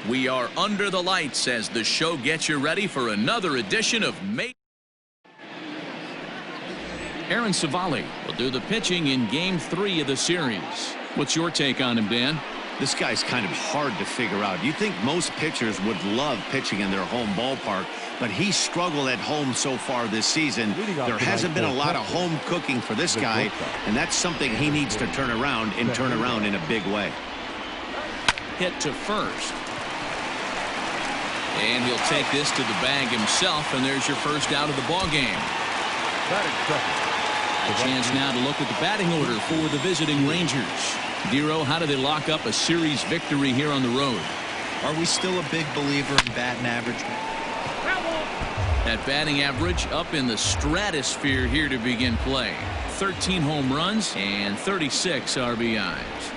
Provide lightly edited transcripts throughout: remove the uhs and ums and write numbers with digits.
We are under the lights as the show gets you ready for another edition of Aaron Savali will do the pitching in Game 3 of the series. What's your take on him, Dan? This guy's kind of hard to figure out. You think most pitchers would love pitching in their home ballpark, but he's struggled at home so far this season. There hasn't been a lot of home cooking for this guy, and that's something he needs to turn around in a big way. Hit to first. And he'll take this to the bag himself, and there's your first out of the ball game. A chance now to look at the batting order for the visiting Rangers. Dero, how do they lock up a series victory here on the road? Are we still a big believer in batting average? That batting average up in the stratosphere here to begin play. 13 home runs and 36 RBIs.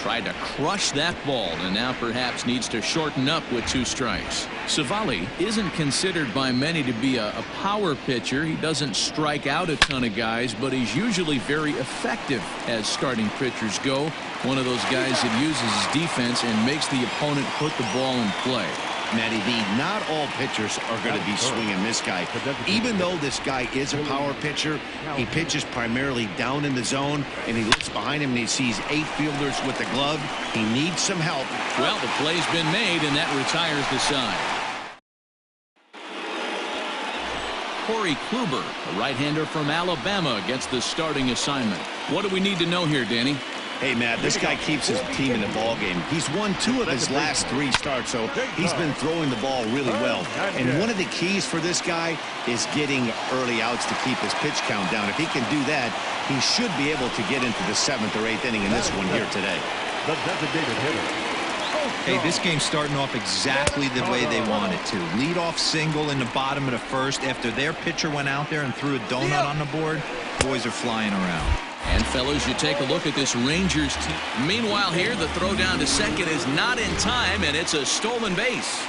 Tried to crush that ball and now perhaps needs to shorten up with 2 strikes. Savali isn't considered by many to be a power pitcher. He doesn't strike out a ton of guys, but he's usually very effective as starting pitchers go. One of those guys that uses his defense and makes the opponent put the ball in play. Matty V, not all pitchers are going to be swinging this guy. Even though this guy is a power pitcher, he pitches primarily down in the zone, and he looks behind him and he sees 8 fielders with the glove. He needs some help. Well, the play's been made, and that retires the side. Corey Kluber, a right-hander from Alabama, gets the starting assignment. What do we need to know here, Danny? Hey, Matt, this guy keeps his team in the ball game. He's won 2 of his last 3 starts, so he's been throwing the ball really well. And one of the keys for this guy is getting early outs to keep his pitch count down. If he can do that, he should be able to get into the 7th or 8th inning in this one here today. The designated hitter. Hey, this game's starting off exactly the way they want it to. Lead-off single in the bottom of the first after their pitcher went out there and threw a donut on the board. Boys are flying around. And fellas, you take a look at this Rangers team. Meanwhile here, the throw down to second is not in time, and it's a stolen base.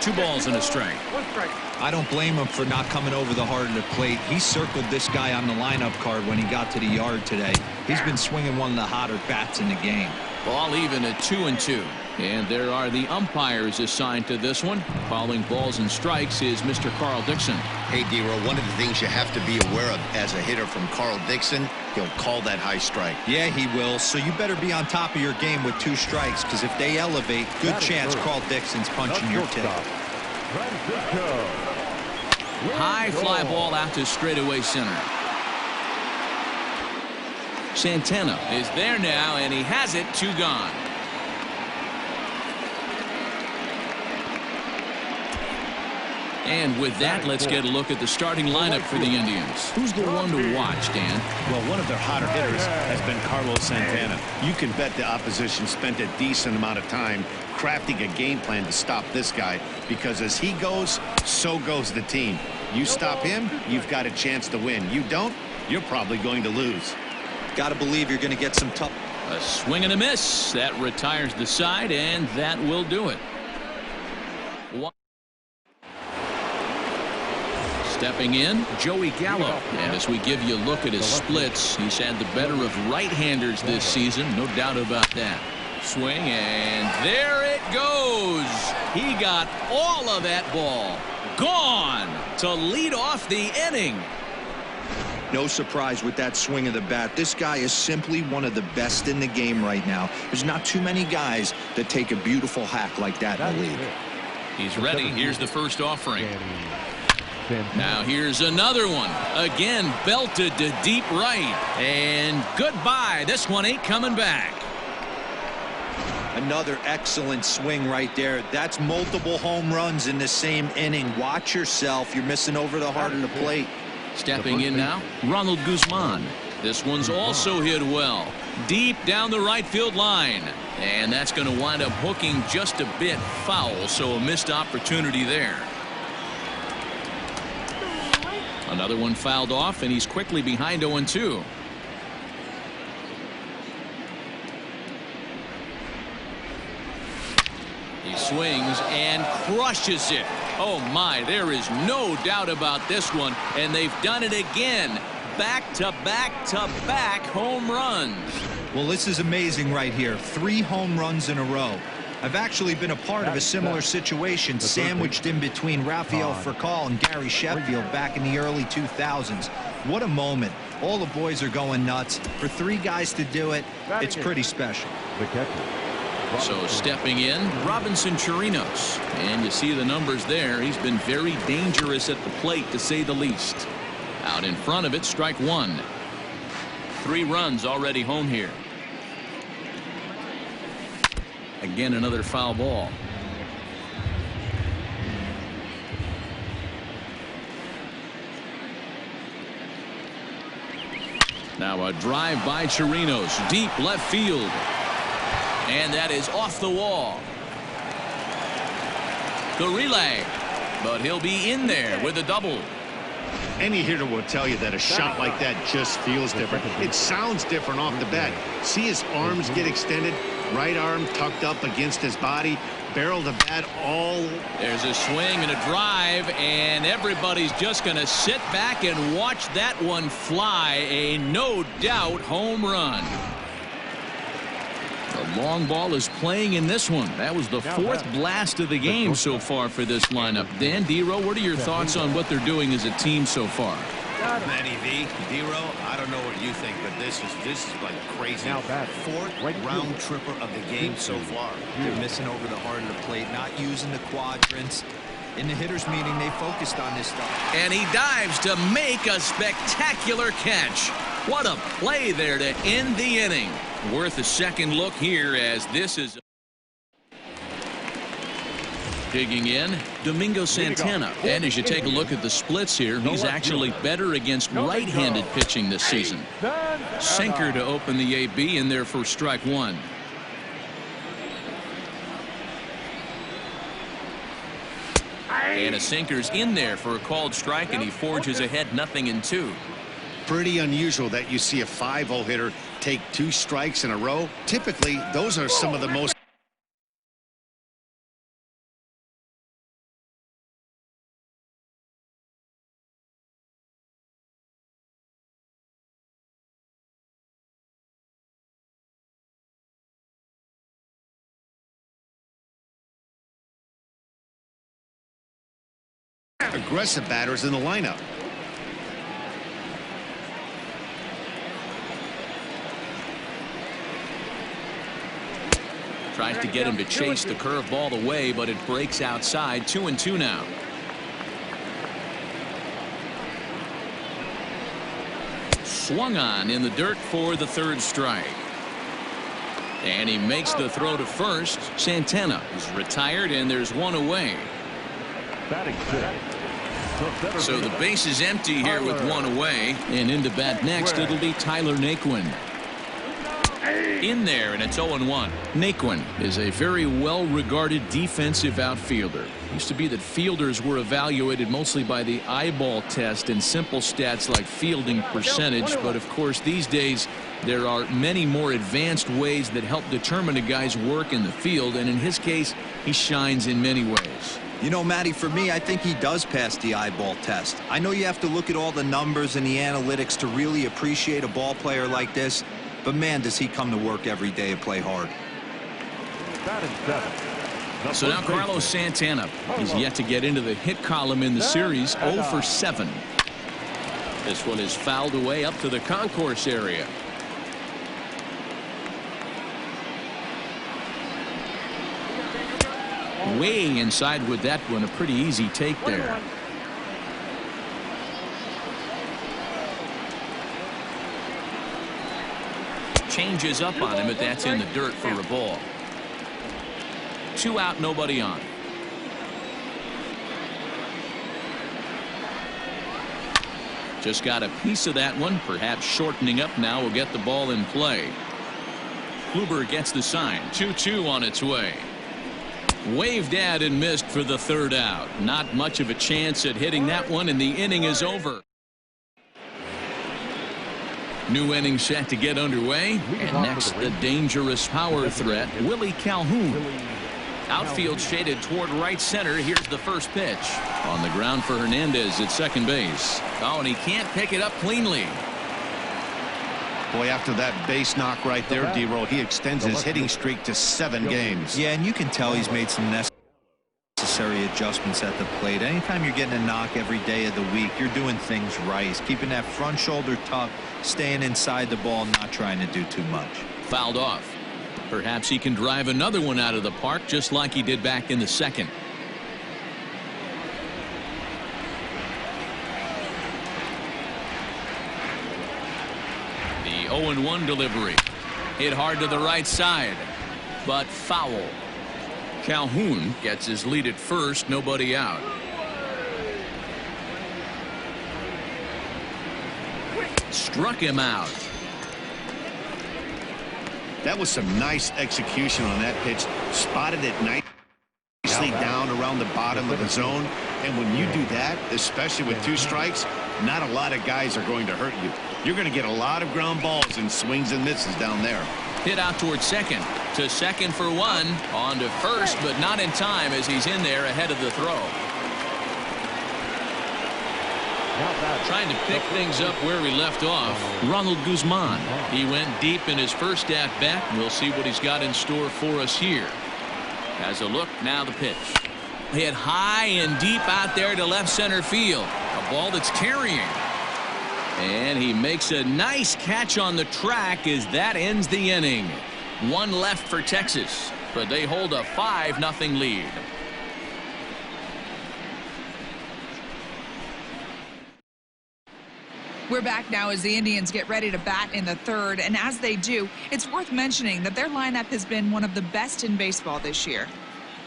2 balls and a strike. 1 strike. I don't blame him for not coming over the heart of the plate. He circled this guy on the lineup card when he got to the yard today. He's been swinging one of the hotter bats in the game. Ball even at 2-2. And there are the umpires assigned to this one. Calling balls and strikes is Mr. Carl Dixon. Hey, Dero, one of the things you have to be aware of as a hitter from Carl Dixon, he'll call that high strike. Yeah, he will. So you better be on top of your game with 2 strikes, because if they elevate, good chance Carl Dixon's punching your tip. High fly ball out to straightaway center. Santana is there now, and he has it. 2 gone. And with that, let's get a look at the starting lineup for the Indians. Who's the one to watch, Dan? Well, one of their hotter hitters has been Carlos Santana. You can bet the opposition spent a decent amount of time crafting a game plan to stop this guy, because as he goes, so goes the team. You stop him, you've got a chance to win. You don't, you're probably going to lose. Got to believe you're going to get some tough. A swing and a miss. That retires the side, and that will do it. Stepping in, Joey Gallo. And as we give you a look at his splits, he's had the better of right-handers this season. No doubt about that. Swing, and there it goes. He got all of that ball. Gone to lead off the inning. No surprise with that swing of the bat. This guy is simply one of the best in the game right now. There's not too many guys that take a beautiful hack like that in the league. He's ready. Here's the first offering. Now here's another one. Again, belted to deep right. And goodbye. This one ain't coming back. Another excellent swing right there. That's multiple home runs in the same inning. Watch yourself. You're missing over the heart of the plate. Stepping in now, Ronald Guzman. This one's also hit well. Deep down the right field line. And that's going to wind up hooking just a bit foul, so a missed opportunity there. Another one fouled off, and he's quickly behind 0-2. He swings and crushes it. Oh my, there is no doubt about this one, and they've done it again. Back-to-back-to-back home runs. Well, this is amazing right here. 3 home runs in a row. I've actually been a part of a similar situation sandwiched in between Rafael Furcal and Gary Sheffield back in the early 2000s. What a moment. All the boys are going nuts. For 3 guys to do it, it's pretty special. So stepping in, Robinson Chirinos. And you see the numbers there. He's been very dangerous at the plate, to say the least. Out in front of it, strike 1. 3 runs already home here. Again, another foul ball. Now a drive by Chirinos, deep left field. And that is off the wall. The relay, but he'll be in there with a double. Any hitter will tell you that a shot like that just feels different. It sounds different off the bat. See his arms get extended, right arm tucked up against his body, barrel the bat all. There's a swing and a drive, and everybody's just going to sit back and watch that one fly. A no doubt home run. The long ball is playing in this one. That was the 4th blast of the game so far for this lineup. Dan, D-Row, what are your thoughts on what they're doing as a team so far? Manny V, D-Row, I don't know what you think, but this is like crazy. Now bat. 4th round tripper of the game so far. They're missing over the heart of the plate, not using the quadrants. In the hitters meeting, they focused on this stuff. And he dives to make a spectacular catch. What a play there to end the inning. Worth a second look here, as this is digging in, Domingo Santana. And as you take a look at the splits here, he's actually better against right-handed pitching this season. Sinker to open the AB in there for strike 1. And a sinker's in there for a called strike, and he forges ahead 0-2. Pretty unusual that you see a 5-0 hitter take 2 strikes in a row. Typically, those are some of the most aggressive batters in the lineup. Tries to get him to chase the curveball away, but it breaks outside. 2-2 now. Swung on in the dirt for the 3rd strike. And he makes the throw to first. Santana is retired, and there's 1 away. So the base is empty here with 1 away. And into bat next, it'll be Tyler Naquin. In there, and it's 0-1. Naquin is a very well-regarded defensive outfielder. Used to be that fielders were evaluated mostly by the eyeball test and simple stats like fielding percentage, but of course these days there are many more advanced ways that help determine a guy's work in the field, and in his case he shines in many ways. You know, Matty, for me, I think he does pass the eyeball test. I know you have to look at all the numbers and the analytics to really appreciate a ball player like this, but man, does he come to work every day and play hard. So now Carlos Santana. He's yet to get into the hit column in the series. 0 for 7. This one is fouled away up to the concourse area. Way inside with that one. A pretty easy take there. Changes up on him, but that's in the dirt for a ball. 2 out, nobody on. Just got a piece of that one. Perhaps shortening up now will get the ball in play. Kluber gets the sign. 2-2 on its way. Waved at and missed for the 3rd out. Not much of a chance at hitting that one, and the inning is over. New inning set to get underway, and next the dangerous power threat, Willie Calhoun. Outfield shaded toward right center. Here's the first pitch. On the ground for Hernandez at second base. Oh, and he can't pick it up cleanly. Boy, after that base knock right there, D-Roll, he extends his hitting streak to 7 games. Yeah, and you can tell he's made some necessary adjustments at the plate. Anytime you're getting a knock every day of the week, you're doing things right. He's keeping that front shoulder tucked, staying inside the ball, not trying to do too much. Fouled off. Perhaps he can drive another one out of the park just like he did back in the second. The 0-1 delivery. Hit hard to the right side, but foul. Calhoun gets his lead at first, nobody out. Struck him out. That was some nice execution on that pitch. Spotted it nicely down around the bottom of the zone. And when you do that, especially with 2 strikes, not a lot of guys are going to hurt you. You're going to get a lot of ground balls and swings and misses down there. Hit out towards second. To second for 1. On to first, but not in time as he's in there ahead of the throw. Trying to pick things up where we left off. Ronald Guzman. He went deep in his first at-bat. We'll see what he's got in store for us here. Has a look. Now the pitch. Hit high and deep out there to left center field. A ball that's carrying. And he makes a nice catch on the track as that ends the inning. 1 left for Texas, but they hold a 5-0 lead. We're back now as the Indians get ready to bat in the 3rd, and as they do, it's worth mentioning that their lineup has been one of the best in baseball this year.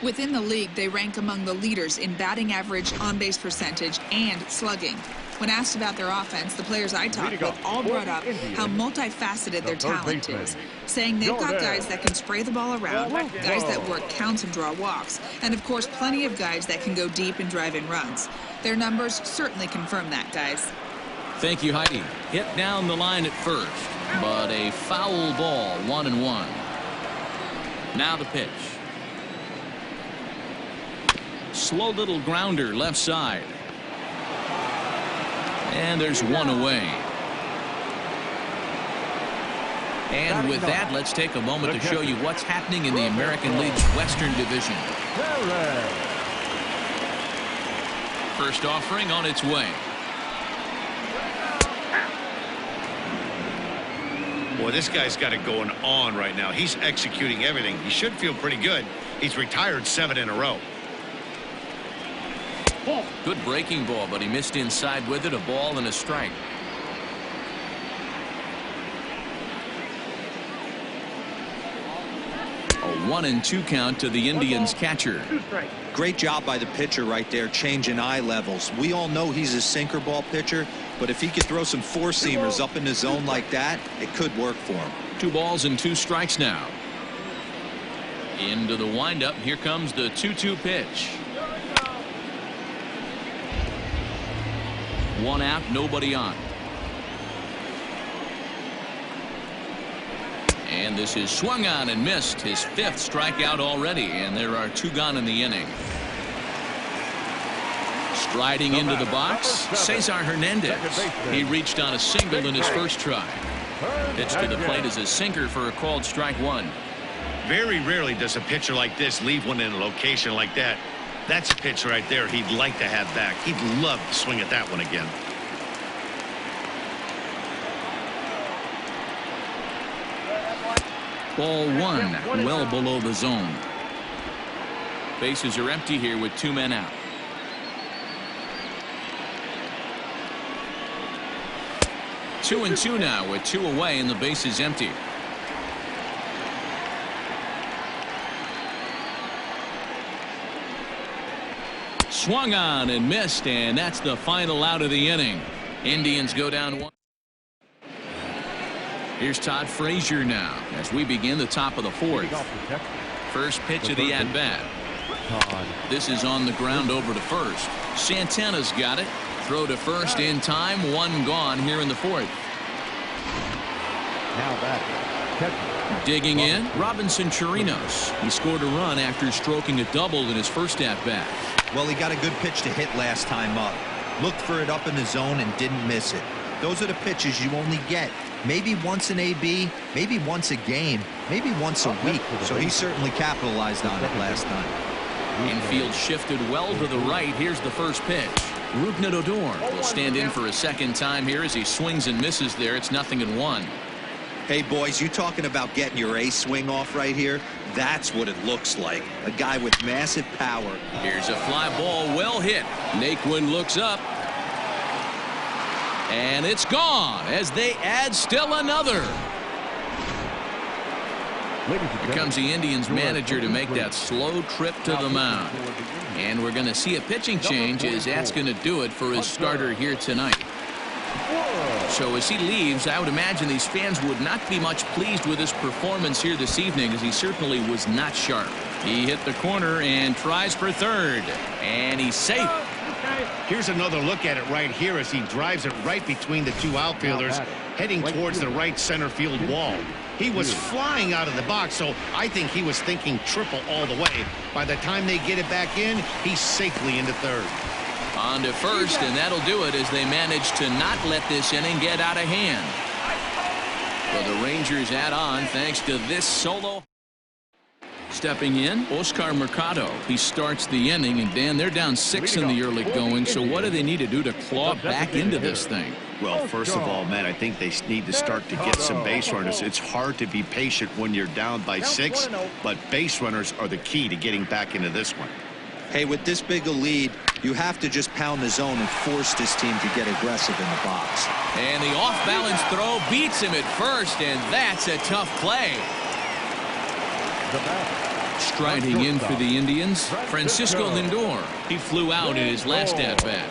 Within the league, they rank among the leaders in batting average, on-base percentage, and slugging. When asked about their offense, the players I talked with all brought up how multifaceted their talent is, saying they've got guys that can spray the ball around, guys that work counts and draw walks, and of course plenty of guys that can go deep and drive in runs. Their numbers certainly confirm that, guys. Thank you, Heidi. Hit down the line at first, but a foul ball, 1-1. Now the pitch. Slow little grounder left side. And there's 1 away. And with that, let's take a moment to show you what's happening in the American League's Western Division. First offering on its way. Boy, this guy's got it going on right now. He's executing everything. He should feel pretty good. He's retired 7 in a row. Good breaking ball, but he missed inside with it. A ball and a strike. A 1-2 count to the Indians catcher. Great job by the pitcher right there, changing eye levels. We all know he's a sinker ball pitcher, but if he could throw some 4-seamers up in the zone like that, it could work for him. 2 balls and 2 strikes now. Into the windup. Here comes the 2-2 pitch. 1 out, nobody on. And this is swung on and missed. His 5th strikeout already, and there are 2 gone in the inning. Striding into the box, Cesar Hernandez. He reached on a single in his first try. Pitch to the plate is a sinker for a called strike 1. Very rarely does a pitcher like this leave one in a location like that. That's a pitch right there he'd like to have back. He'd love to swing at that one again. Ball 1, well below the zone. Bases are empty here with 2 men out. Two and two now with 2 away and the base is empty. Swung on and missed, and that's the final out of the inning. Indians go down 1. Here's Todd Frazier now as we begin the top of the 4th. First pitch of the at-bat. This is on the ground over to first. Santana's got it. Throw to first in time. 1 gone here in the 4th. Digging in, Robinson Chirinos. He scored a run after stroking a double in his first at-bat. Well, he got a good pitch to hit last time up. Looked for it up in the zone and didn't miss it. Those are the pitches you only get Maybe once an AB, maybe once a game, maybe once a week. So he certainly capitalized on it last night. Infield shifted well to the right. Here's the first pitch. Rugnedodor will stand in for a second time here as he swings and misses there. It's 0-1. Hey, boys, you talking about getting your A swing off right here? That's what it looks like. A guy with massive power. Here's a fly ball, well hit. Naquin looks up. And it's gone as they add still another. Here comes the Indians manager to make that slow trip to the mound. And we're going to see a pitching change as that's going to do it for his starter here tonight. So as he leaves, I would imagine these fans would not be much pleased with his performance here this evening, as he certainly was not sharp. He hit the corner and tries for third. And he's safe. Here's another look at it right here as he drives it right between the two outfielders, heading towards the right center field wall. He was flying out of the box, so I think he was thinking triple all the way. By the time they get it back in, he's safely into third. On to first, and that'll do it as they manage to not let this inning get out of hand. So the Rangers add on thanks to this solo. Stepping in, Oscar Mercado. He starts the inning, and Dan, they're down 6 in the early going, so what do they need to do to claw back into this thing? Well, first of all, Matt, I think they need to start to get some base runners. It's hard to be patient when you're down by 6, but base runners are the key to getting back into this one. Hey, with this big a lead, you have to just pound the zone and force this team to get aggressive in the box. And the off-balance throw beats him at first, and that's a tough play. Striding in for the Indians, Francisco Lindor. He flew out in his last at-bat.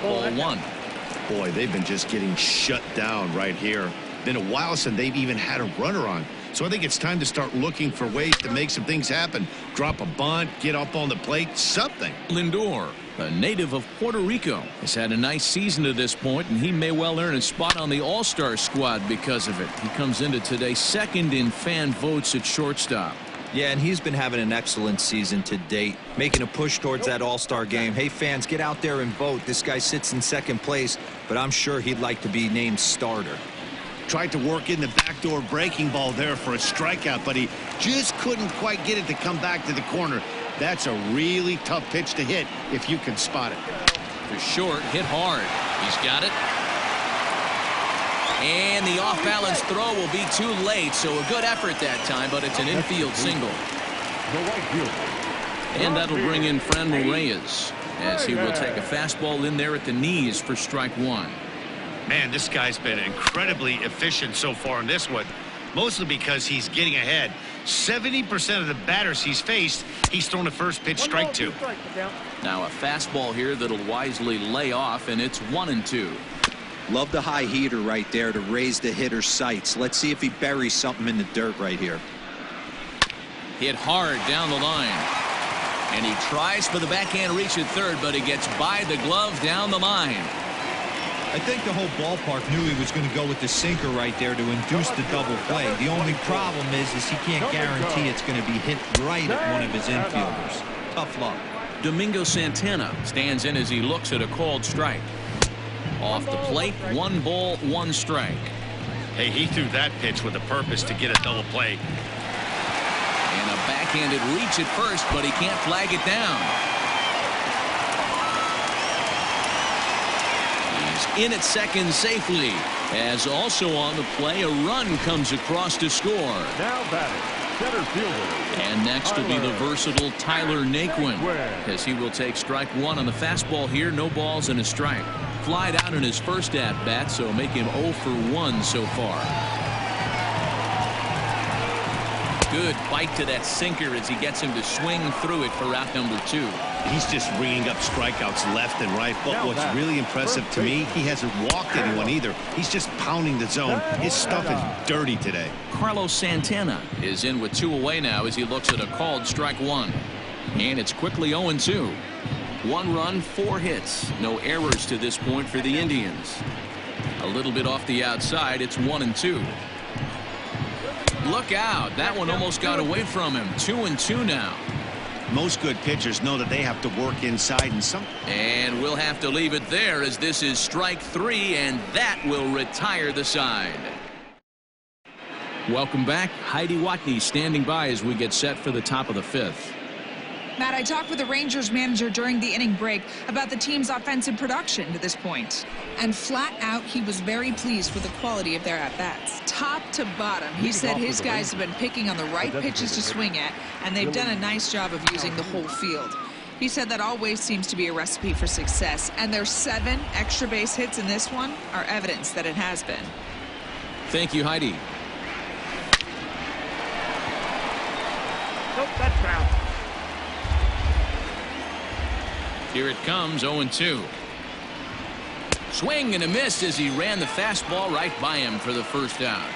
Ball 1. Boy, they've been just getting shut down right here. Been a while since they've even had a runner on. So I think it's time to start looking for ways to make some things happen. Drop a bunt, get up on the plate, something. Lindor, a native of Puerto Rico, has had a nice season to this point, and he may well earn a spot on the All-Star squad because of it. He comes into today second in fan votes at shortstop. Yeah, and he's been having an excellent season to date, making a push towards that All-Star game. Hey, fans, get out there and vote. This guy sits in second place, but I'm sure he'd like to be named starter. Tried to work in the backdoor breaking ball there for a strikeout, but he just couldn't quite get it to come back to the corner. That's a really tough pitch to hit if you can spot it. For short, hit hard. He's got it. And the off-balance throw will be too late, so a good effort that time, but it's an infield single. And that'll bring in Franmil Reyes, as he will take a fastball in there at the knees for strike 1. Man, this guy's been incredibly efficient so far in this one, mostly because he's getting ahead. 70% of the batters he's faced, he's thrown a first pitch strike 2. Now a fastball here that'll wisely lay off, and it's 1-2. Love the high heater right there to raise the hitter's sights. Let's see if he buries something in the dirt right here. Hit hard down the line. And he tries for the backhand reach at third, but he gets by the glove down the line. I think the whole ballpark knew he was going to go with the sinker right there to induce the double play. The only problem is he can't guarantee it's going to be hit right at one of his infielders. Tough luck. Domingo Santana stands in as he looks at a called strike. Off the plate, 1 ball, 1 strike. Hey, he threw that pitch with a purpose to get a double play. And a backhanded reach at first, but he can't flag it down. He's in at second safely, as also on the play, a run comes across to score. Now batting, center fielder. And next will be the versatile Tyler Naquin, as he will take strike 1 on the fastball here. No balls and a strike. Flied out in his first at-bat, so make him 0 for 1 so far. Good bite to that sinker as he gets him to swing through it for out number 2. He's just ringing up strikeouts left and right, but what's really impressive to me, he hasn't walked anyone either. He's just pounding the zone. His stuff is dirty today. Carlos Santana is in with 2 away now as he looks at a called strike 1. And it's quickly 0-2. 1 run, 4 hits. No errors to this point for the Indians. A little bit off the outside. It's 1-2. Look out. That one almost got away from him. 2-2 now. Most good pitchers know that they have to work inside and we'll have to leave it there as this is strike 3, and that will retire the side. Welcome back. Heidi Watney standing by as we get set for the top of the fifth. Matt, I talked with the Rangers manager during the inning break about the team's offensive production to this point. And flat out, he was very pleased with the quality of their at-bats. Top to bottom, he said his guys have been picking on the right pitches to swing at, and they've done a nice job of using the whole field. He said that always seems to be a recipe for success, and their 7 extra base hits in this one are evidence that it has been. Thank you, Heidi. Nope, that's foul. Here it comes, 0-2. Swing and a miss as he ran the fastball right by him for the first out.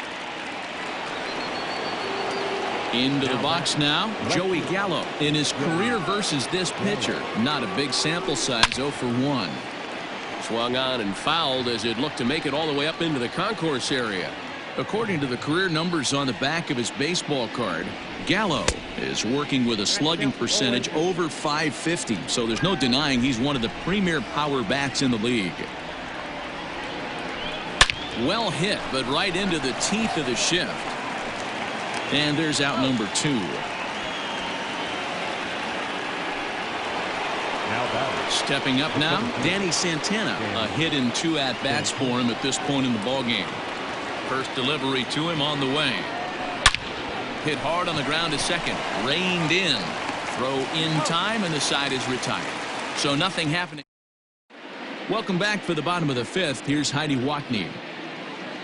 Into the box now, Joey Gallo. In his career versus this pitcher, not a big sample size, 0 for 1. Swung on and fouled as it looked to make it all the way up into the concourse area. According to the career numbers on the back of his baseball card, Gallo is working with a slugging percentage over .550, so there's no denying he's one of the premier power bats in the league. Well hit, but right into the teeth of the shift. And there's out number 2. Stepping up now, Danny Santana. A hit in 2 at-bats for him at this point in the ballgame. First delivery to him on the way. Hit hard on the ground to second. Reined in. Throw in time, and the side is retired. So nothing happening. Welcome back for the bottom of the fifth. Here's Heidi Watney.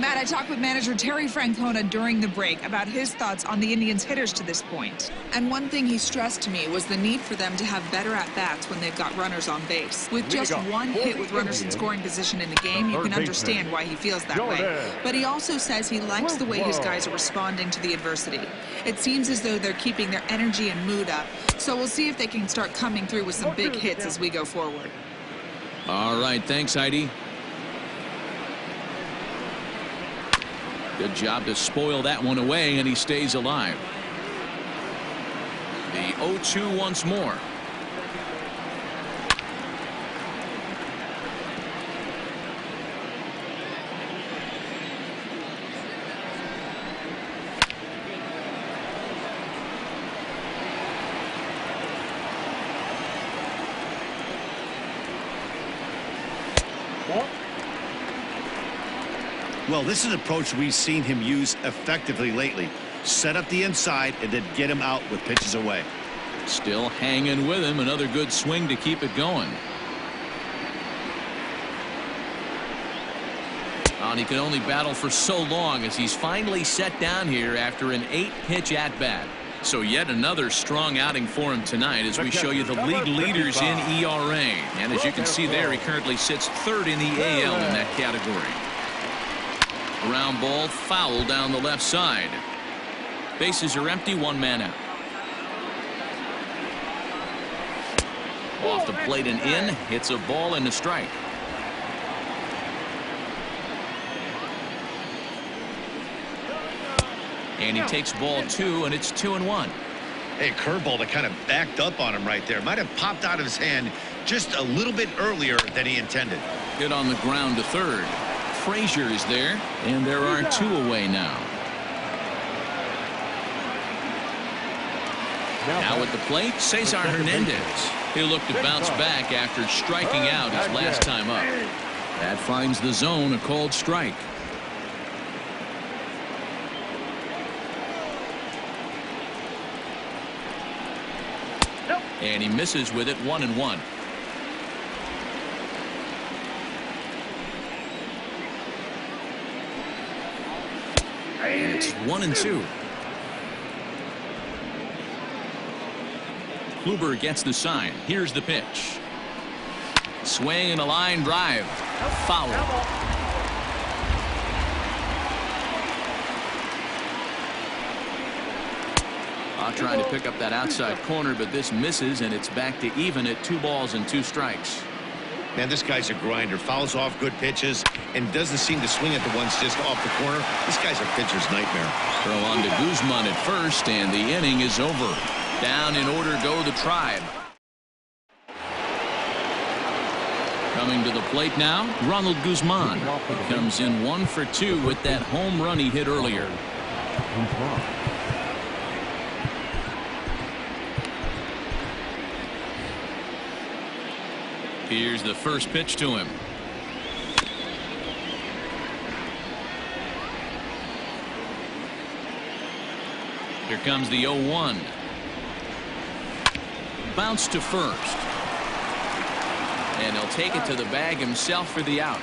Matt, I talked with manager Terry Francona during the break about his thoughts on the Indians' hitters to this point. And one thing he stressed to me was the need for them to have better at-bats when they've got runners on base. With just 1 hit with runners in scoring position in the game, you can understand why he feels that way. But he also says he likes the way his guys are responding to the adversity. It seems as though they're keeping their energy and mood up. So we'll see if they can start coming through with some big hits as we go forward. All right, thanks, Heidi. Good job to spoil that one away, and he stays alive. The 0-2 once more. Well, this is an approach we've seen him use effectively lately. Set up the inside and then get him out with pitches away. Still hanging with him. Another good swing to keep it going. And he can only battle for so long as he's finally set down here after an 8-pitch at-bat. So yet another strong outing for him tonight as we show you the league leaders in ERA. And as you can see there, he currently sits 3rd in the AL in that category. Ground ball foul down the left side. Bases are empty, 1 man out. Off the plate and in. Hits a ball and a strike. And he takes ball 2, and it's 2-1. Hey, curveball that kind of backed up on him right there. Might have popped out of his hand just a little bit earlier than he intended. Hit on the ground to 3rd. Frazier is there, and there are 2 away now. Now at the plate, Cesar Hernandez. He'll look to bounce back after striking out his last time up. That finds the zone, a called strike. And he misses with it, 1-1. And it's 1-2. Kluber gets the sign. Here's the pitch. Swing and a line drive. Foul. Trying to pick up that outside corner, but this misses, and it's back to even at 2 balls and 2 strikes. Man, this guy's a grinder. Fouls off good pitches and doesn't seem to swing at the ones just off the corner. This guy's a pitcher's nightmare. Throw on to Guzman at first, and the inning is over. Down in order go the Tribe. Coming to the plate now, Ronald Guzman. He comes in 1 for 2 with that home run he hit earlier. He's wrong. Here's the first pitch to him. Here comes the 0-1. Bounce to first. And he'll take it to the bag himself for the out.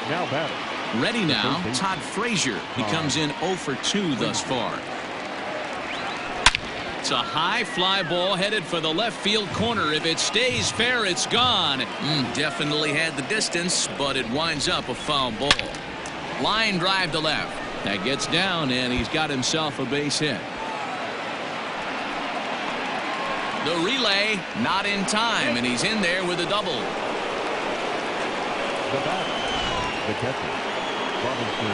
Now batting. Ready now, Todd Frazier. He comes in 0 for 2 thus far. It's a high fly ball headed for the left field corner. If it stays fair, it's gone. Definitely had the distance, but it winds up a foul ball. Line drive to left. That gets down, and he's got himself a base hit. The relay not in time, and he's in there with a double. The batter, the catcher, Robinson.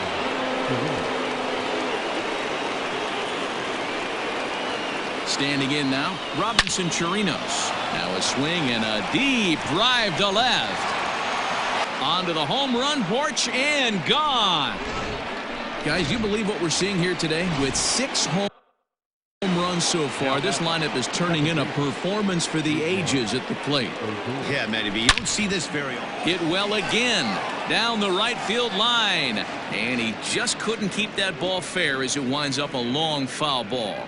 Standing in now, Robinson Chirinos. Now a swing and a deep drive to left. Onto the home run porch and gone. Guys, you believe what we're seeing here today? With 6 home runs so far, this lineup is turning in a performance for the ages at the plate. Yeah, Matty B, you don't see this very often. Hit well again down the right field line, and he just couldn't keep that ball fair as it winds up a long foul ball.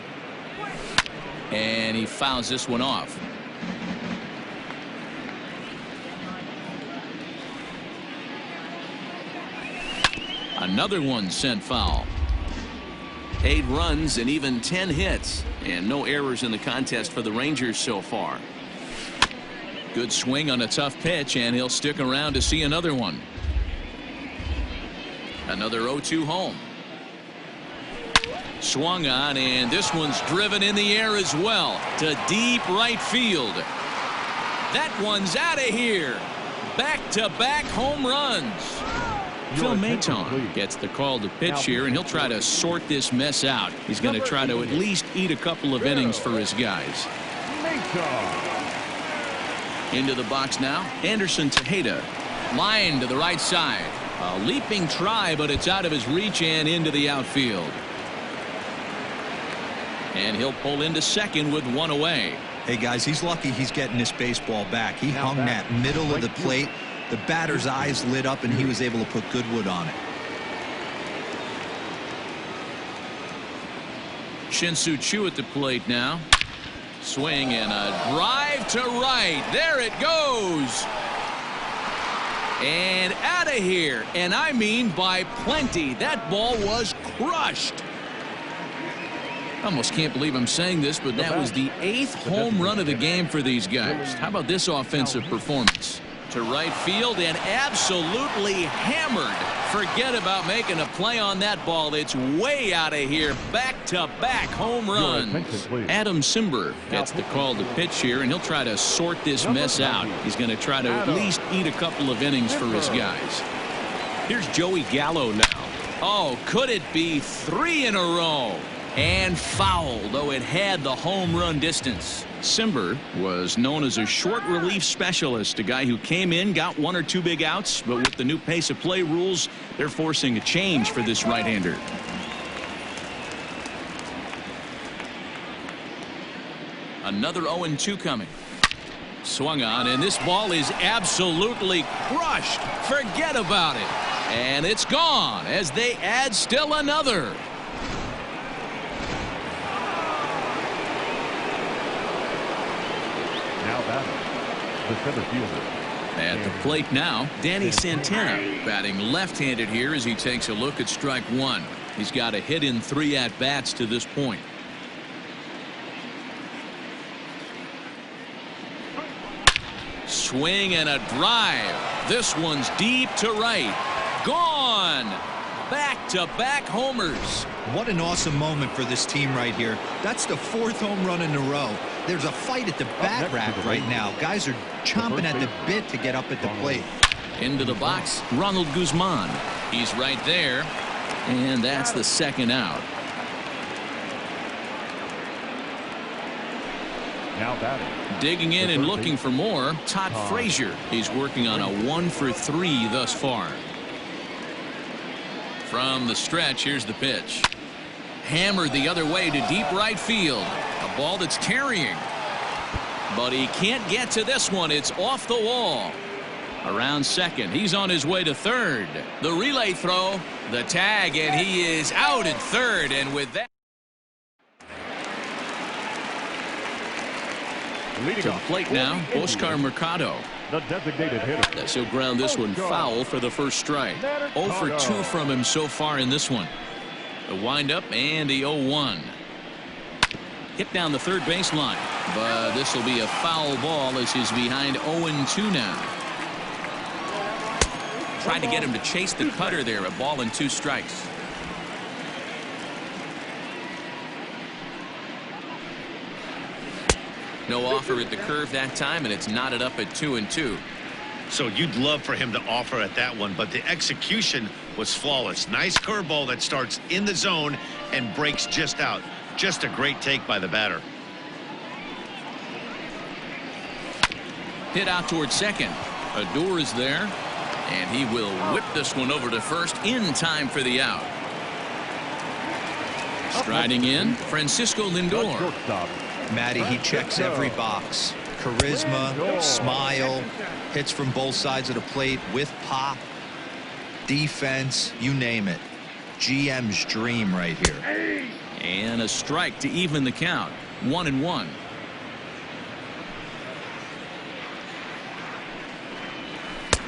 And he fouls this one off. Another one sent foul. 8 runs and even 10 hits, and no errors in the contest for the Rangers so far. Good swing on a tough pitch, and he'll stick around to see another one. Another 0-2 home. Swung on, and this one's driven in the air as well to deep right field. That one's out of here. Back-to-back home runs. Phil Maton gets the call to pitch here, and he'll try to sort this mess out. He's going to try to at least eat a couple of innings for his guys. Into the box now, Anderson Tejeda. Line to the right side. A leaping try, but it's out of his reach and into the outfield. And he'll pull into second with 1 away. Hey, guys, he's lucky he's getting this baseball back. He hung that middle of the plate. The batter's eyes lit up, and he was able to put good wood on it. Shin-Soo Choo at the plate now. Swing and a drive to right. There it goes. And out of here. And I mean by plenty. That ball was crushed. I almost can't believe I'm saying this, but that was the 8th home run of the game for these guys. How about this offensive performance? To right field and absolutely hammered. Forget about making a play on that ball. It's way out of here. Back-to-back home runs. Adam Simber gets the call to pitch here, and he'll try to sort this mess out. He's going to try to at least eat a couple of innings for his guys. Here's Joey Gallo now. Oh, could it be 3 in a row? And fouled, though it had the home run distance. Simber was known as a short relief specialist, a guy who came in, got 1 or 2 big outs, but with the new pace of play rules, they're forcing a change for this right-hander. Another 0-2 coming. Swung on, and this ball is absolutely crushed. Forget about it. And it's gone as they add still another. The center fielder. At the plate now, Danny Santana batting left-handed here as he takes a look at strike 1. He's got a hit in 3 at-bats to this point. Swing and a drive. This one's deep to right. Gone. Back-to-back homers. What an awesome moment for this team right here. That's the 4th home run in a row. There's a fight at the bat rack right now. Guys are chomping at the bit to get up at the plate. Into the box, Ronald Guzman. He's right there, and that's the 2nd out. Now batting. Digging in and looking for more, Todd Frazier. He's working on a 1 for 3 thus far. From the stretch, here's the pitch. Hammered the other way to deep right field. A ball that's carrying. But he can't get to this one. It's off the wall. Around second. He's on his way to third. The relay throw. The tag, and he is out at third. And with that, to the plate now, Oscar Mercado. The designated hitter. Yes, he'll ground this one foul for the first strike. 0 for 2 from him so far in this one. The windup and the 0-1. Hit down the third baseline, but this will be a foul ball as he's behind 0-2 now. Tried to get him to chase the cutter there. A ball and 2 strikes. No offer at the curve that time, and it's knotted up at 2-2. So you'd love for him to offer at that one, but the execution was flawless. Nice curveball that starts in the zone and breaks just out. Just a great take by the batter. Hit out towards second. Adore is there, and he will whip this one over to first in time for the out. Striding in, Francisco Lindor. Matty, he checks every box. Charisma, smile, hits from both sides of the plate with pop, defense, you name it. GM's dream right here. And a strike to even the count. 1-1.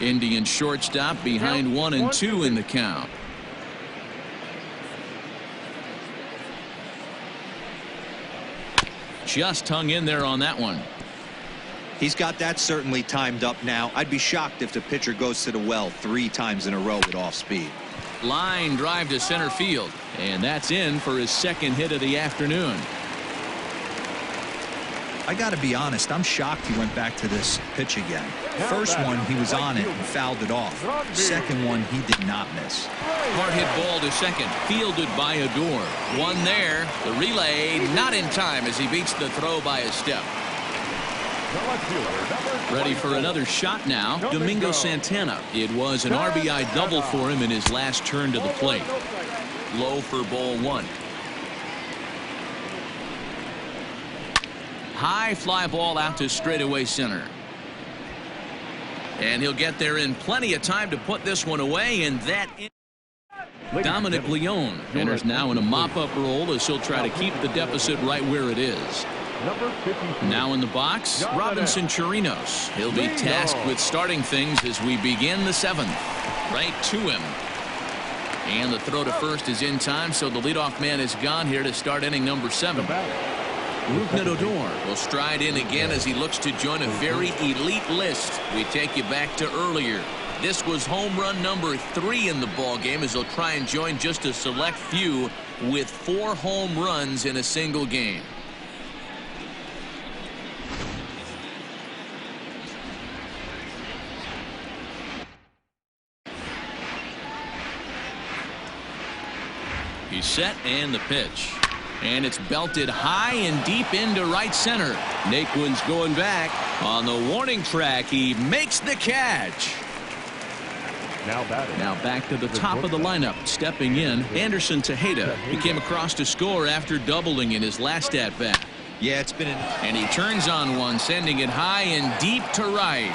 Indian shortstop behind 1-2 in the count. Just hung in there on that one. He's got that certainly timed up now. I'd be shocked if the pitcher goes to the well 3 times in a row with off speed. Line drive to center field, and that's in for his second hit of the afternoon. I got to be honest, I'm shocked he went back to this pitch again. First one, he was on it and fouled it off. Second one, he did not miss. Hard hit ball to second, fielded by Adore. One there. The relay not in time as he beats the throw by a step. Ready for another shot now. Domingo Santana. It was an RBI double for him in his last turn to the plate. Low for ball 1. High fly ball out to straightaway center. And he'll get there in plenty of time to put this one away, and that Dominic Leone enters now in a mop-up role as he'll try to keep the deficit right where it is. Now in the box, Robinson Chirinos. He'll be tasked with starting things as we begin the 7th. Right to him. And the throw to first is in time, so the leadoff man is gone here to start inning number 7. Lugnedodor will stride in again as he looks to join a very elite list. We take you back to earlier. This was home run number 3 in the ball game as he'll try and join just a select few with 4 home runs in a single game. He's set, and the pitch. And it's belted high and deep into right center. Naquin's going back on the warning track. He makes the catch. Now back to the top of the lineup. Stepping in, Anderson Tejeda. He came across to score after doubling in his last at bat. Yeah, it's been and he turns on one, sending it high and deep to right.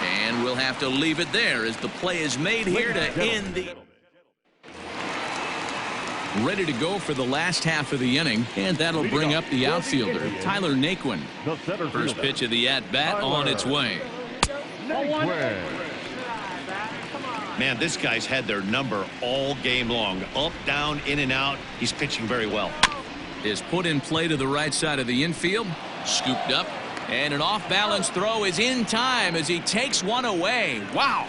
And we'll have to leave it there as the play is made here to end the. Ready to go for the last half of the inning, and that'll bring up the outfielder, Tyler Naquin. First pitch of the at-bat on its way. Man, this guy's had their number all game long. Up, down, in and out. He's pitching very well. Is put in play to the right side of the infield. Scooped up. And an off-balance throw is in time as he takes one away. Wow.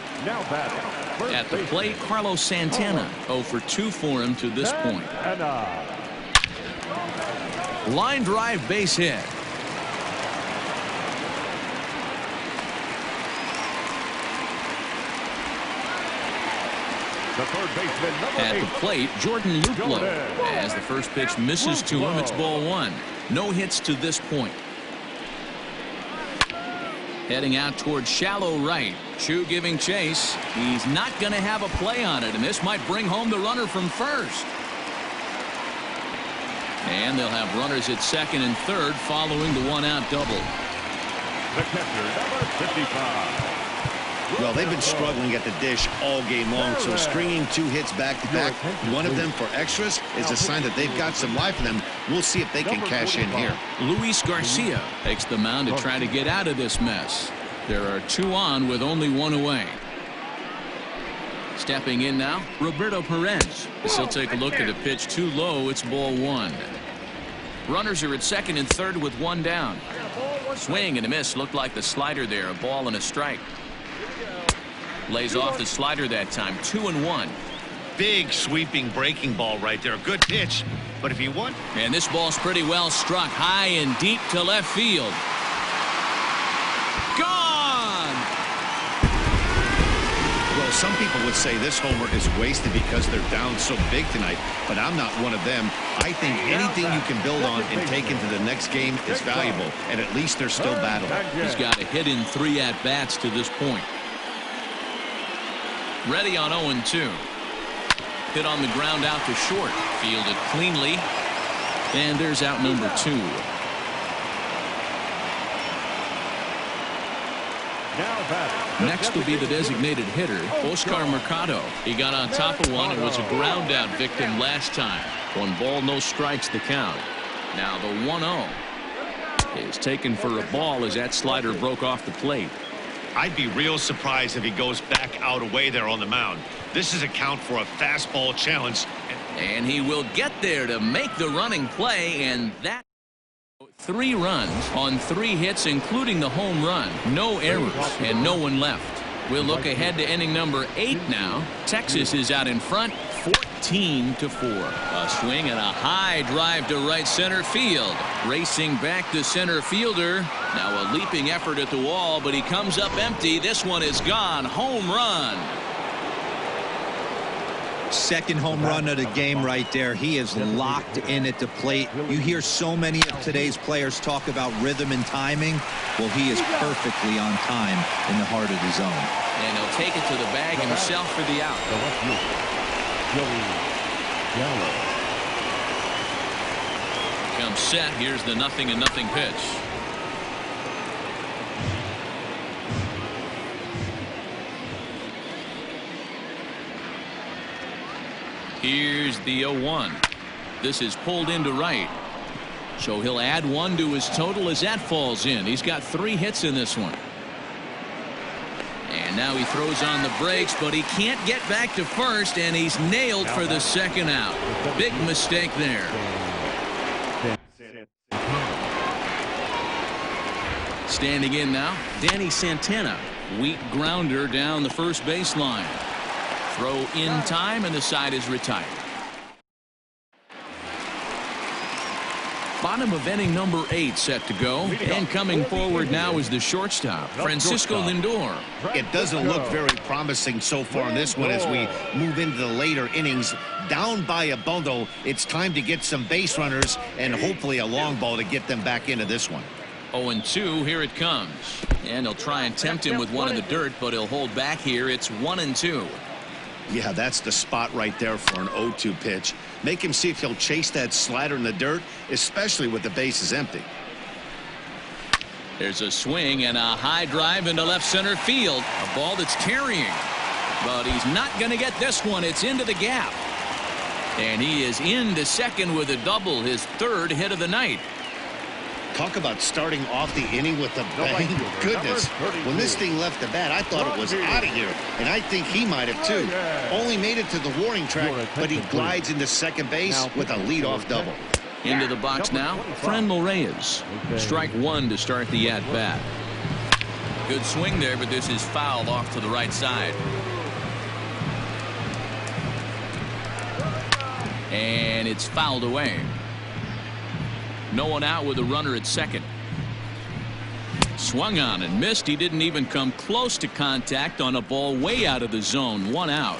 At the plate, Carlos Santana. 0 for 2 for him to this point. Line drive base hit. At the plate, Jordan Luplow. As the first pitch misses to him, it's ball 1. No hits to this point. Heading out towards shallow right. Chu giving chase. He's not going to have a play on it, and this might bring home the runner from first. And they'll have runners at second and third following the one-out double. The catcher, number 55. Well, they've been struggling at the dish all game long, so stringing 2 hits back-to-back, one of them for extras, is a sign that they've got some life in them. We'll see if they can cash in here. Luis Garcia takes the mound to try to get out of this mess. There are 2 on with only 1 away. Stepping in now, Roberto Perez. As he'll take a look at a pitch too low. It's ball 1. Runners are at second and third with 1 down. Swing and a miss. Looked like the slider there. A ball and a strike. Lays off the slider that time. 2-1. Big sweeping breaking ball right there. Good pitch. But if you want. And this ball's pretty well struck high and deep to left field. Gone! Well, some people would say this homer is wasted because they're down so big tonight, but I'm not one of them. I think anything you can build on and take into the next game is valuable, and at least they're still battling. He's got a hit in 3 at-bats to this point. Ready on 0-2. Hit on the ground out to short. Fielded cleanly. And there's out number 2. Next will be the designated hitter, Oscar Mercado. He got on top of one and was a ground out victim last time. 1 ball, no strikes the count. Now the 1-0 is taken for a ball as that slider broke off the plate. I'd be real surprised if he goes back out away there on the mound. This is a count for a fastball challenge. And he will get there to make the running play, and that 3 runs on 3 hits, including the home run. No errors and no one left. We'll look ahead to inning number 8 now. Texas is out in front 14-4. A swing and a high drive to right center field. Racing back to center fielder. Now a leaping effort at the wall, but he comes up empty. This one is gone. Home run. Second home run of the game right there. He is locked in at the plate. You hear so many of today's players talk about rhythm and timing. Well, he is perfectly on time in the heart of the zone. And he'll take it to the bag himself for the out. Comes set. Here's the 0-0 pitch. Here's the 0-1. This is pulled into right. So he'll add 1 to his total as that falls in. He's got 3 hits in this one. And now he throws on the brakes, but he can't get back to first, and he's nailed for the second out. Big mistake there. Standing in now, Danny Santana. Weak grounder down the first baseline. Throw in time, and the side is retired. Bottom of inning number 8 set to go. And coming forward now is the shortstop, Francisco Lindor. It doesn't look very promising so far in this one as we move into the later innings. Down by a bundle, it's time to get some base runners and hopefully a long ball to get them back into this one. 0-2, here it comes. And he'll try and tempt him with one in the dirt, but he'll hold back here. It's 1-2. Yeah, that's the spot right there for an 0-2 pitch. Make him see if he'll chase that slider in the dirt, especially with the bases empty. There's a swing and a high drive into left center field. A ball that's carrying. But he's not going to get this one. It's into the gap. And he is into second with a double, his 3rd hit of the night. Talk about starting off the inning with a bang. Goodness, when this thing left the bat, I thought it was out of here, and I think he might have too. Only made it to the warning track, but he glides into second base with a leadoff double. Into the box now, Franmil Reyes. Strike 1 to start the at-bat. Good swing there, but this is fouled off to the right side. And it's fouled away. No one out with a runner at second. Swung on and missed. He didn't even come close to contact on a ball way out of the zone. 1 out.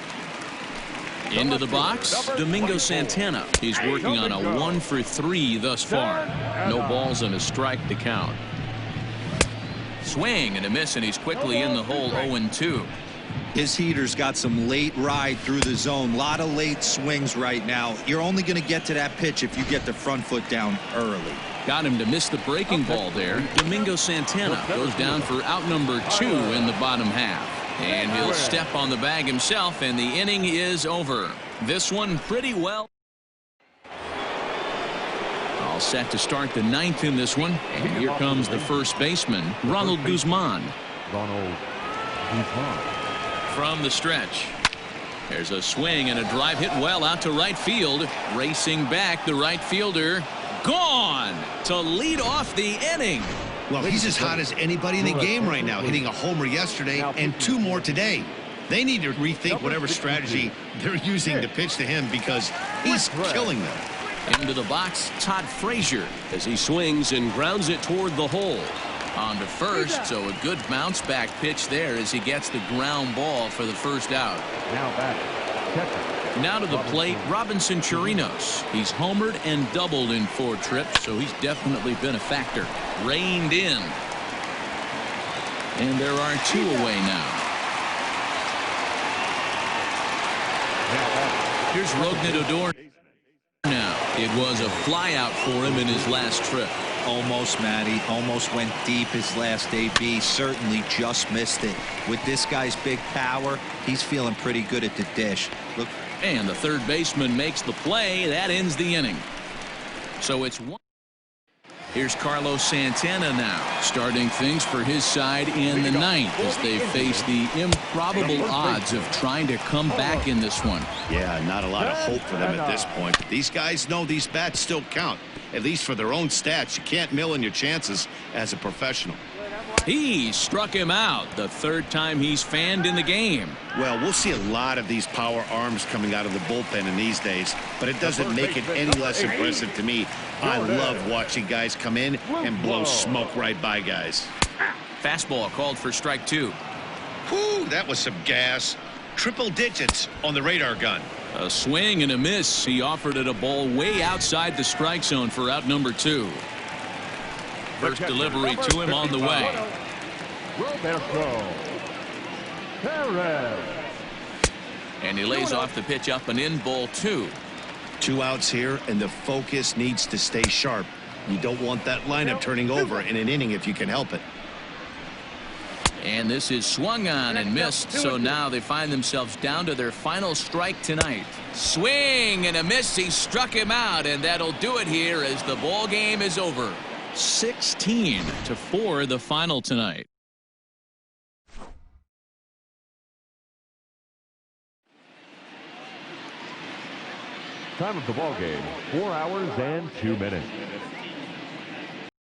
Into the box, Domingo Santana. He's working on a 1 for 3 thus far. No balls and a strike to count. Swing and a miss, and he's quickly in the hole. 0-2. His heater's got some late ride through the zone. A lot of late swings right now. You're only going to get to that pitch if you get the front foot down early. Got him to miss the breaking ball there. Domingo Santana goes down for out number 2 in the bottom half. And he'll step on the bag himself, and the inning is over. This one pretty well. All set to start the 9th in this one. And here comes the first baseman, Ronald Guzman. Ronald Guzman. From the stretch. There's a swing and a drive hit well out to right field. Racing back, the right fielder. Gone to lead off the inning. Well, he's as hot as anybody in the game right now, hitting a homer yesterday and 2 more today. They need to rethink whatever strategy they're using to pitch to him because he's killing them. Into the box, Todd Frazier, as he swings and grounds it toward the hole. On to first, so a good bounce back pitch there as he gets the ground ball for the first out. Now back. Catcher. Now to the plate, Robinson Chirinos. He's homered and doubled in 4 trips, so he's definitely been a factor. Reined in. And there are 2 away now. Here's Rougned Odor. Now, it was a flyout for him in his last trip. Almost, Matty. Almost went deep his last AB. Certainly just missed it. With this guy's big power, he's feeling pretty good at the dish. Look. And the third baseman makes the play. That ends the inning. So it's 1. Here's Carlos Santana now, starting things for his side in the 9th as they face the improbable odds of trying to come back in this one. Yeah, not a lot of hope for them at this point. But these guys know these bats still count, at least for their own stats. You can't mill in your chances as a professional. He struck him out the 3rd time he's fanned in the game. Well, we'll see a lot of these power arms coming out of the bullpen in these days, but it doesn't make it any less impressive to me. I love watching guys come in and blow smoke right by guys. Fastball called for strike 2. Whew, that was some gas. Triple digits on the radar gun. A swing and a miss. He offered it a ball way outside the strike zone for out number 2. First delivery to him on the way. Roberto Perez. And he lays off the pitch up and in, ball 2. 2 outs here, and the focus needs to stay sharp. You don't want that lineup turning over in an inning if you can help it. And this is swung on and missed, so now they find themselves down to their final strike tonight. Swing and a miss. He struck him out, and that'll do it here as the ball game is over. 16-4 the final tonight. Time of the ball game, 4 hours and 2 minutes.